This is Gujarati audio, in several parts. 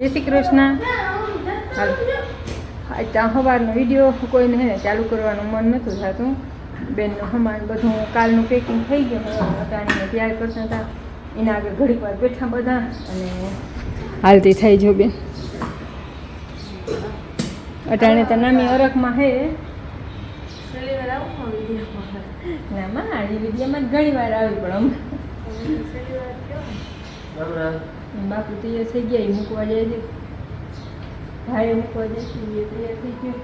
જય શ્રી કૃષ્ણ. હાલ ત્યાં સવારનો વિડીયો કોઈને હે ને ચાલુ કરવાનું મન નહોતું થતું. બેનનું સામાન બધું કાલનું પેકિંગ થઈ ગયું. અટાણીને તૈયાર કરતા હતા એના આગળ ઘડીક વાર બેઠા બધા અને હાલતી થઈ જો બેન. અટાણે તો નામી અરખમાં હે ના માં આ વિડીયોમાં ઘણી વાર આવી પણ બાપુ તૈયાર થઈ ગયા મૂકવા જાય છે. ભાઈ મૂકવા જાય છે તૈયાર થઈ ગયું.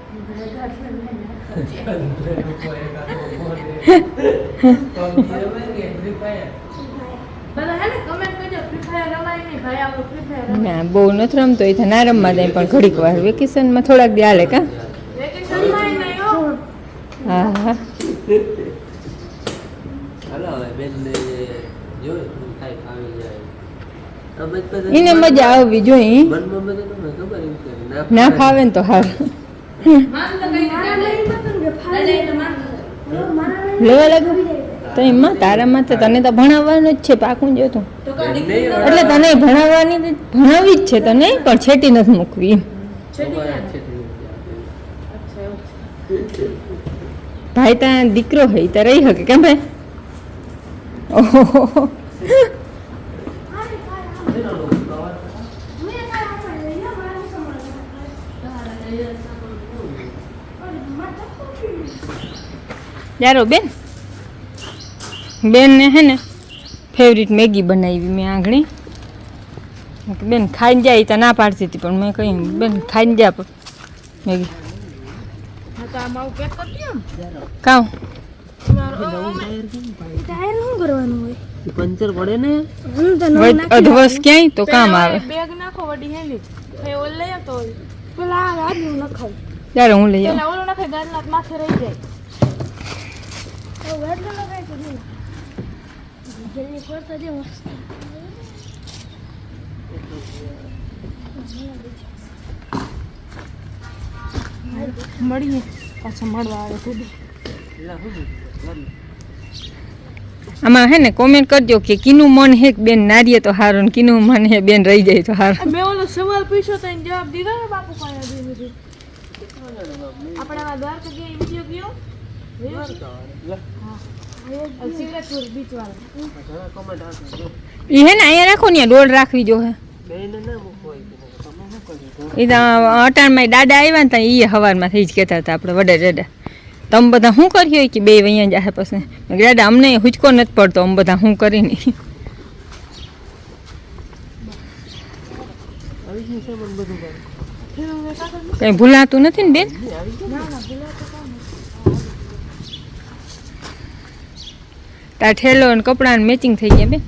ના બહુ નથી રમતો એ તો ના રમવા જાય પણ ઘડીક વાર વેકેશનમાં થોડાક દી હાલે કા. હા હા એને મજા આવવી જોઈએ. ના ફાવે ને તો હાર લેવા લાગે તો એમાં તારામાં તો તને તો ભણાવવાનું જ છે પાકું જોતું એટલે તને ભણાવવી જ છે તને પણ છેટી નથી મૂકવી. ભાઈ ત્યાં દીકરો હોય તો રહી શકે કેમ ભાઈ. ઓહો યારો બેનને હે ને ફેવરિટ મેગી બનાવી મેં આંગળી. બેન ખાઈને જાય તો ના પાડતી હતી પણ મેં કહ્યું બેન ખાઈને જા મેગી. કામ પંચર પડે ને અધવસ ક્યાંય તો કામ આવે. ત્યારે હું લઈ આવું. મળીએ પાછા મળવા આવે તો આમાં હે ને કોમેન્ટ કરજો કે કીનું મન હે બેન નારીએ તો હારું ને કીનું મન હે બેન રહી જાય તો હારું. બે ઓલો સવાલ પૂછ્યો તો જવાબ દીધો ને બાપુ પાસે દીધું. આપણા દ્વારકા કે વિડિયો ગયો ઈ હે ને અહીંયા રાખો ને ડોલ રાખવી જો હે એ તો અટાણમાં દાદા આવ્યા ને ત્યાં એ સવારમાં થઈ જ કહેતા હતા આપણે વડે દાદા તમે બધા શું કર્યું હોય કે બે અહીંયા જાહે પછી દાદા અમને હુચકો નથી પડતો અમે બધા શું કરીને કઈ ભૂલાતું નથી ને બેન. તાર ઠેલો ને કપડા ને મેચિંગ થઈ ગયા બેન.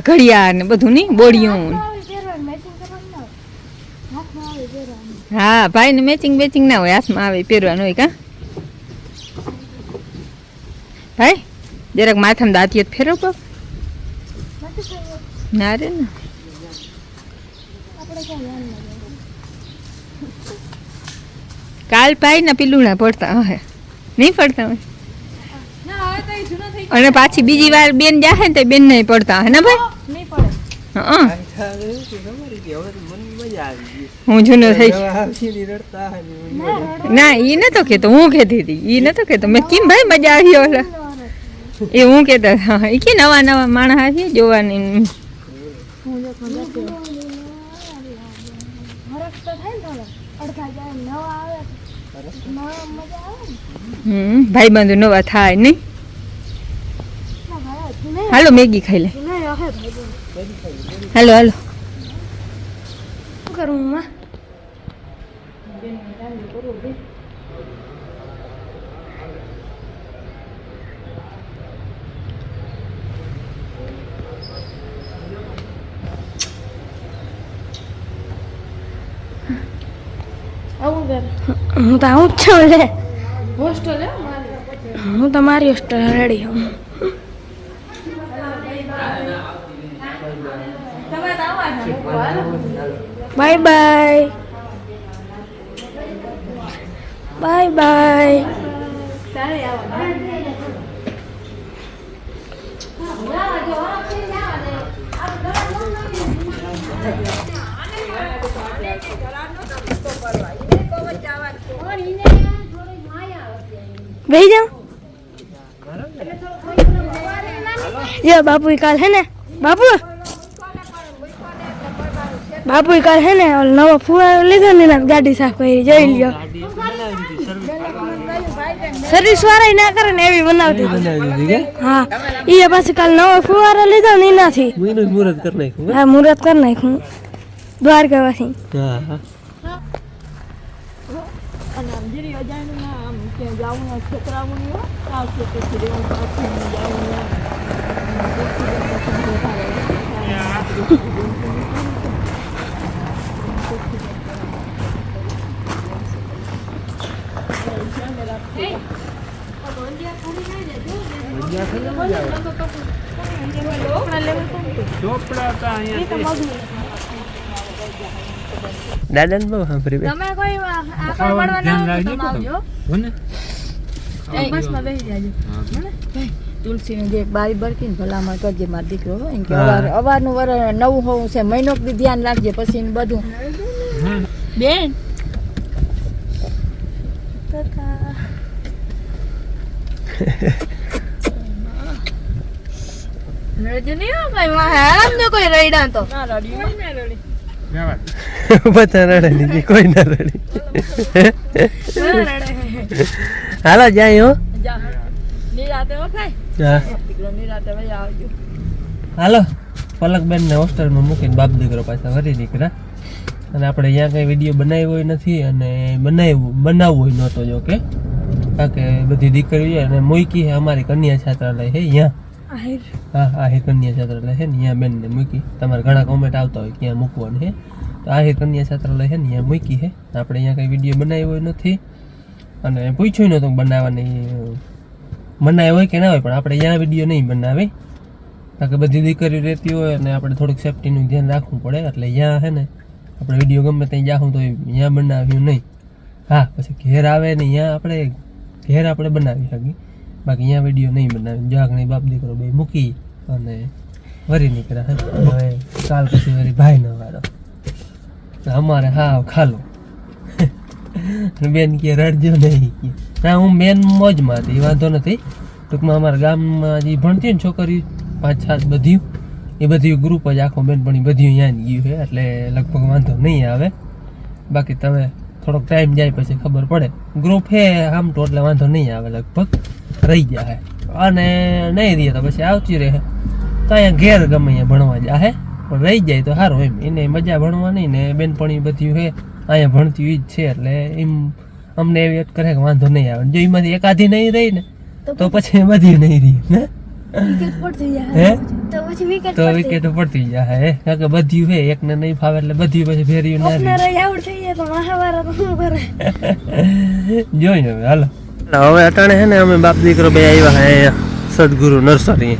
ઘડિયાળ ને બધું નહીં બોડિયું. હા ભાઈ ને મેચિંગ ના હોય હાથમાં આવે પહેરવાનું હોય કા ભાઈ. જરાક માથામાં દાંતિયત ફેરવ પગ ના રે ને કાલ ભાઈ ના પીલુડા પડતા હે નહીં પડતા હોય અને પાછી બીજી વાર બેન જાહે ને તો બેન નહીં પડતા હે ને ભાઈ. હું જૂનો થઈ ના ઈ નતો કેતો હું કેતી હતી ઈ નતો કેતો મેં કેમ ભાઈ મજા આવી ઓલા એ હું કેતા હા એ કે નવા નવા માણસ છે જોવાની. ભાઈ બંધુ નવા થાય નહીં. હાલો મેગી ખાઈ લે. હાલો હાલો કરું હું તો આવું જ છું લે હોસ્ટેલ હું તમારી હોસ્ટેલ રેડી હું. Bye bye bye bye. બેહી જાઓ ये बापू काल है ना बापू काल है ना नवा फुवारो लीधो ने गाड़ी साफ કરી જોઈ લ્યો સર્વિસ વાળા ના કરે ને એવી બનાવતી કે હા ઈ પાછો કાલ નવો ફુવારો લીધો ને નથી મુહૂર્ત કર નાખ્યું હા મુહૂર્ત કર નાખ્યું દ્વારકાવાસી હા નામજીરી અજાણ્યું ના આમ કે જાવું ના છોકરાઓની આ છે કે રેવું પાછું જાવું દાદા ને બહુ સાંભળી તમે કોઈ આકર મળવા ના તો આવજો હોને બસ માં બેસી જાજો હે તુલસી ને જે બારી બરકીને ભલામણ કરજે માર દીકરો એમ કે અવારનું વર નવું હોવું છે મહિનો દી ધ્યાન રાખજે પછી ને બધું બેન રજની હો ભાઈ માં આરામ ને કોઈ રઈડા તો ના રડી ને રડી બધા રડે નહીં કોઈ ના રડી હાલો જાય હો નિરાતે વખાય હા દીકરો નિરાતે ભાઈ આવજો હાલો પલકબેન ને હોસ્ટેલમાં મૂકીને બાપ દીકરો પાછા વરી નીકળ્યા અને આપણે અહીંયા કંઈ વિડીયો બનાવ્યો નથી અને બનાવવો નહોતો જો કે કારણ કે બધી દીકરીઓ અને મૂકી છે અમારી કન્યા છાત્રાલય છે અહીંયા હા આહિર કન્યા છાત્રાલય છે ને અહીંયા બેનને મૂકી તમારે ઘણા કોમેન્ટ આવતા હોય કે અહીંયા મૂકવાનું છે તો આહિર કન્યા છાત્રાલય છે ને અહીંયા મૂકી છે આપણે અહીંયા કંઈ વિડીયો બનાવ્યો નથી અને પૂછ્યું નહોતું બનાવવાની મનાય હોય કે ના હોય પણ આપણે અહીંયા વિડીયો નહીં બનાવી કારણ કે બધી દીકરીઓ રહેતી હોય અને આપણે થોડુંક સેફટીનું ધ્યાન રાખવું પડે એટલે અહીંયા છે ને આપણે વિડીયો ગમે ત્યાં જાઉં તો અહીંયા બનાવ્યું નહીં હા પછી ઘેર આવે ને અહીંયા આપણે બનાવી શકીએ બાકી અહીંયા વિડીયો નહીં બનાવી જાગણી બાપ દીકરો બે મૂકી અને વરી નીકળ્યા હવે કાલ પછી વરી ભાઈનો વાળો અમારે હા ખાલો બેન કે રડજો નહીં કે ના હું બેન મોજમાં હતી વાંધો નથી ટૂંકમાં અમારા ગામમાં જે ભણતી ને છોકરી 5-7 બધી એ બધી ગ્રુપ જ આખો બેન પણ બધી અહીંયા ગયું છે એટલે લગભગ વાંધો નહીં આવે બાકી તમે થોડોક ટાઈમ જાય પછી ખબર પડે ગ્રુપ છે આમ તો એટલે વાંધો નહીં આવે લગભગ રહી જાય અને નહીં રહીએ તો પછી આવતી રહે તો અહીંયા ઘેર ગમે અહીંયા ભણવા જાય પણ રહી જાય તો સારું એમ એને મજા ભણવાની ને બેનપણી બધી છે અહીંયા ભણતી હોય જ છે એટલે એમ અમને એવી કરે કે વાંધો નહીં આવે જો એમાંથી એકાધી નહીં રહી ને તો પછી બધી નહીં રહી ને તો વિકેટ પડતી જાય કારણ કે બધી હે એકને નહીં ફાવે એટલે બધી પછી ફેર્યું જોઈ હવે હાલો હવે અટાણે છે ને અમે બાપ દીકરો બે આવ્યા હે સદગુરુ નર્સરી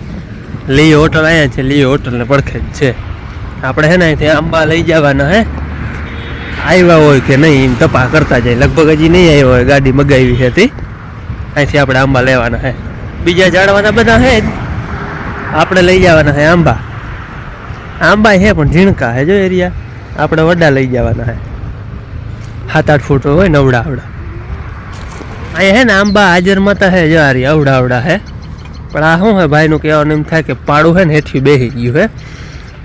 લીઓ હોટલ અહીંયા છે લીઓ હોટલ ને પડખે જ છે આપણે છે ને અહીંથી આંબા લઈ જવાના હે આવ્યા હોય કે નહીં એમ તપા કરતા જાય લગભગ હજી નહીં આવ્યો હોય ગાડી મગાવી હતી અહીંથી આપણે આંબા લેવાના હે બીજા ઝાડવાના બધા હે જ આપણે લઈ જવાના હે આંબા હે પણ ઝીણકા હે જો એરિયા આપણે વડા લઈ જવાના હે 7-8 ફૂટ હોય ને અવડા અહીંયા હે ને આંબા હાજર માતા હે જો આરી અવડા હે પણ આ શું હે ભાઈનું કહેવાનું એમ થાય કે પાડું હે ને હેઠી બેસી ગયું હે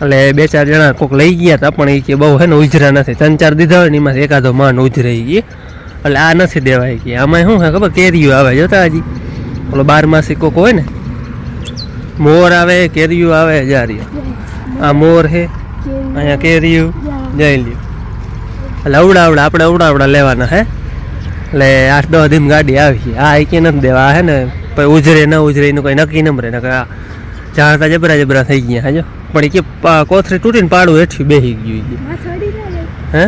એટલે 2-4 જણા કોઈક લઈ ગયા હતા પણ એ કે બહુ હે ને ઉજરા નથી 3-4 દીધા હોય ને એમાંથી એકાદો માન ઉજરાઈ ગઈ એટલે આ નથી દેવાય કે આમાં શું હે ખબર કેરીઓ આવે જોતા હજી ઓલો 12 કોક હોય ને મોર આવે કેરીઓ આવે જારી આ મોર હે અહીંયા કેરીઓ જઈ લ્યો એટલે અવડા આપણે અવડા લેવાના હે એટલે 8-10 દિન ગાડી આવી આ કે નથી દેવા હે ને પછી ઉજરે ન ઉજરે એનું કંઈ નક્કી ન રહે ને ઝાડતા જબરા થઈ ગયા હાજો પણ એ કે કોથળી તૂટીને પાડું હેઠી બેસી ગયું હે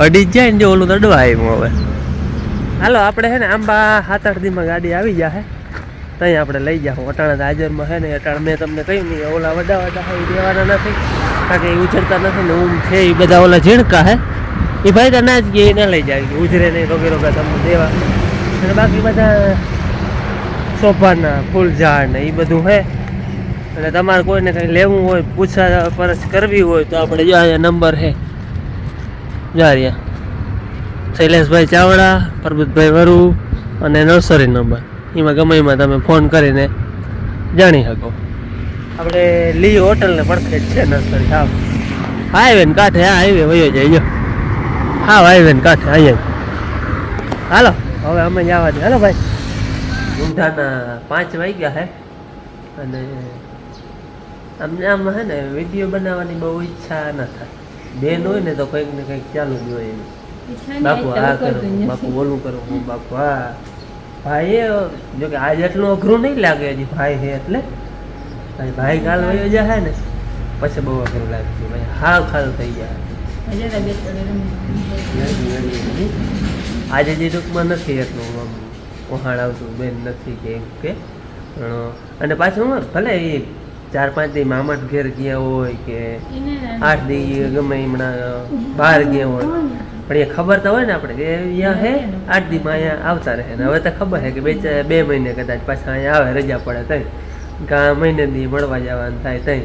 અડી જ જાય ને જો ઓલું તો અડવા આવ્યું હવે હાલો આપણે હે ને આંબા 7-8 દીમાં ગાડી આવી જાય ત્યાં આપણે લઈ જાઉં અટાણા હાજરમાં હે ને અટાણા મેં તમને કહ્યું નહીં ઓલા વડા હે એ દેવાના નથી કારણ કે એ ઉછળતા નથી ને ઊંઘ છે એ બધા ઓલા ઝીણકા હે એ ભાઈ તો ના જ કે ના લઈ જાય ઉજરે નહીં રોગે તમને દેવા અને બાકી બધા સોફાના ફૂલ ઝાડ ને એ બધું હે એટલે તમારે કોઈને કંઈ લેવું હોય પૂછા પરસ કરવી હોય તો આપણે જો અહીંયા નંબર છે જારિયા શૈલેષભાઈ ચાવડા પરબતભાઈ વરુ અને નર્સરી નંબર એમાં ગમે એમાં તમે ફોન કરીને જાણી શકો. આપણે લી હોટલને પડખે જ છે નર્સરી. હા હાઈવે ને કાંઠે, હા હાઈવે વયો જાય જો. હા હાઈવે ને કાંઠે અહીંયા. હાલો હવે અમે જવા દે. હાલો ભાઈ, ઊંધાના 5 વાગ્યા હે અને અમને આમ હે ને વિડીયો બનાવવાની બહુ ઈચ્છા ન થાય. બેન હોય ને તો કંઈક ને કંઈક ચાલુ જ હોય એનું. બાપુ આ કરું, બાપુ ઓલું કરું, હું બાપુ હા. ભાઈ એ જો કે આજ એટલું અઘરું નહીં લાગે હજી ભાઈ છે એટલે. ભાઈ કાલ વયો જાય ને પછી બહુ અઘરું લાગતું. ભાઈ હાવ ખાલ થઈ જાય. આજે જે ટૂંકમાં નથી એટલું આમ વહાણ આવતું બેન નથી કે એમ કે. અને પાછું ભલે એ 4-5 દી મામા ઘેર ગયા હોય કે 8 દી ગમે હમણાં બહાર ગયા હોય, પણ એ ખબર તો હોય ને આપણે કે અહીંયા હે 8 દીમાં અહીંયા આવતા રહે ને. હવે તો ખબર છે કે 2 મહિને કદાચ પાછા અહીંયા આવે, રજા પડે તઈ કાં મહિને દી મળવા જવાનું થાય તઈ.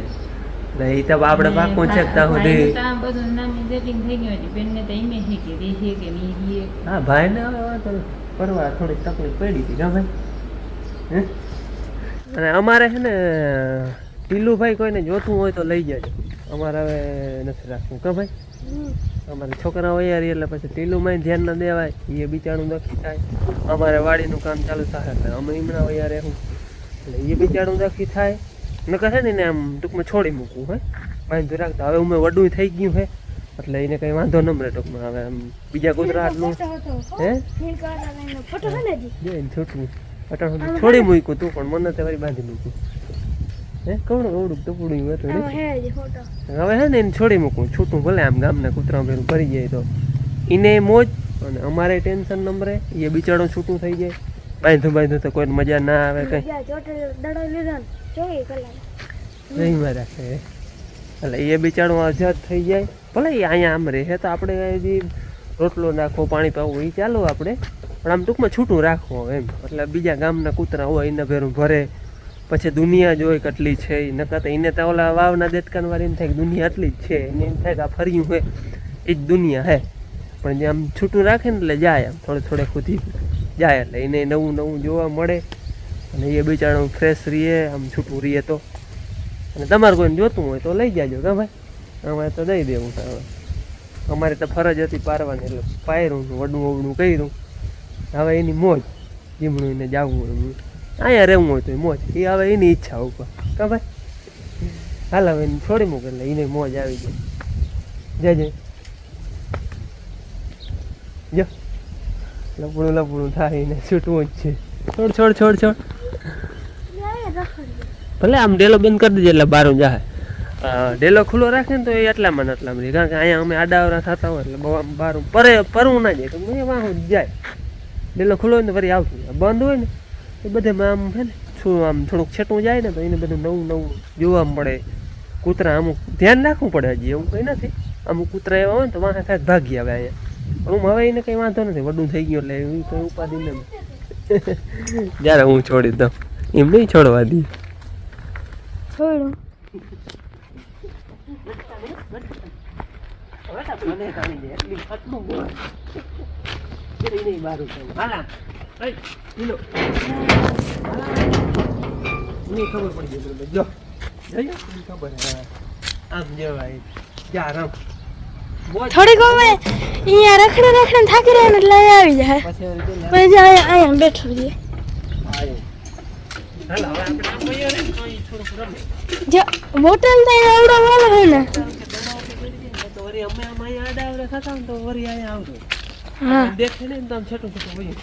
એટલે એ તો આપણે પાકું છે ત્યાં સુધી. હા ભાઈને હવે પરવા થોડી તકલીફ પડી હતી ના ભાઈ. અને અમારે છે ને ટીલુભાઈ કોઈને જોતું હોય તો લઈ જજો. અમારે હવે નથી રાખવું કા ભાઈ. અમારે છોકરા હોય એટલે પછી ટીલુમાં ધ્યાન ન દેવાય, એ બિચારું દખી થાય. અમારે વાડીનું કામ ચાલુ થાય એટલે અમે હમણાં હોય રહેવું એટલે એ બિચારું દખી થાય. ન કહે ને આમ ટૂંકમાં છોડી મૂકવું હોય બાંધું રાખતા. હવે અમે વડું થઈ ગયું હે એટલે એને કઈ વાંધો ન મળે ટૂંકમાં. હવે આમ બીજા ગુજરાતનું હે છૂટવું અટાણ સુધી છોડી મૂક્યું તું, પણ મને તો વળી બાંધી મૂક્યું. હે કવડું કવડું ટપડું હતું. હવે હે ને એને છોડી મૂકવું છૂટું, ભલે આમ ગામના કૂતરા ભેરું ભરી જાય તો એને મોજ અને અમારે ટેન્શન નંબરે. એ બિચારું છૂટું થઈ જાય. બાંધું તો કોઈને મજા ના આવે કઈ નહીં રાખે. એટલે એ બિચારું આઝાદ થઈ જાય. ભલે એ અહીંયા આમ રહે તો આપણે હજી રોટલો નાખવો, પાણી પાવું એ ચાલો આપણે, પણ આમ ટૂંકમાં છૂટું રાખવું એમ. એટલે બીજા ગામના કૂતરા હોય એને ભેરું ભરે, પછી દુનિયા જોઈ કેટલી છે. નકર તો એને તો ઓલા વાવના દેટકાન વાળી એમ થાય કે દુનિયા એટલી જ છે, એને એમ થાય કે આ ફર્યું હોય એ જ દુનિયા હે. પણ જે આમ છૂટું રાખે ને એટલે જાય આમ થોડે ખુદી જાય એટલે એને નવું જોવા મળે અને એ બિચારું ફ્રેશ રહીએ આમ છૂટું રહીએ તો. અને તમારે કોઈને જોતું હોય તો લઈ જાજો કા ભાઈ. અમારે તો દઈ દેવું હવે. અમારે તો ફરજ હતી પારવાની એટલે પાયરું વડું કર્યું. હવે એની મોજ જીમણું એને જવું હોય અહીંયા રહેવું હોય તો એ મોજ એ હવે એની ઈચ્છા ઉપર કા ભાઈ. હાલ હવે એને છોડી મૂકે એટલે એને મોજ આવી જાય. જય જો લપડું થાય એને છૂટવું જ છે. છોડ ભલે આમ ડેલો બંધ કરી દેજે એટલે બારું જાય. ડેલો ખુલ્લો રાખે ને તો એ એટલામાં રહે. કારણ કે અહીંયા અમે આડાવરા થતા હોય એટલે બહુ આમ બારું પરવું ના જાય તો વાહું જાય. ડેલો ખુલ્લો હોય ને ફરી આવતું, બંધ હોય ને એ બધેમાં આમ છે ને શું આમ થોડુંક છેટું જાય ને તો એને બધું નવું જોવા મળે. કૂતરા અમુક ધ્યાન રાખવું પડે, હજી એવું કંઈ નથી. અમુક કૂતરા એવા હોય ને તો વાંખા થાય ભાગી આવે અહીંયા. પણ હું હવે એને કંઈ વાંધો નથી, વડું થઈ ગયું એટલે એવી કંઈ ઉપાધિ નથી. જ્યારે હું છોડી દઉં એમ નહીં છોડવા દઈએ. છોડું ખબર પડી ગઈ જો ખબર આમ જવાય ચાર આમ થોડીક વાર અહીંયા રખડે થાકી રહ્યા ને એટલે આવી જાય. પછી અહીંયા બેઠું રહીએ. જો બોટલ તો એવડો વાળો હોય ને તો વરી અમે આમ અહીંયા આડા આવડે થતા ને તો વરી અહીંયા આવતો હા દેખે ને તો આમ છોટું હોય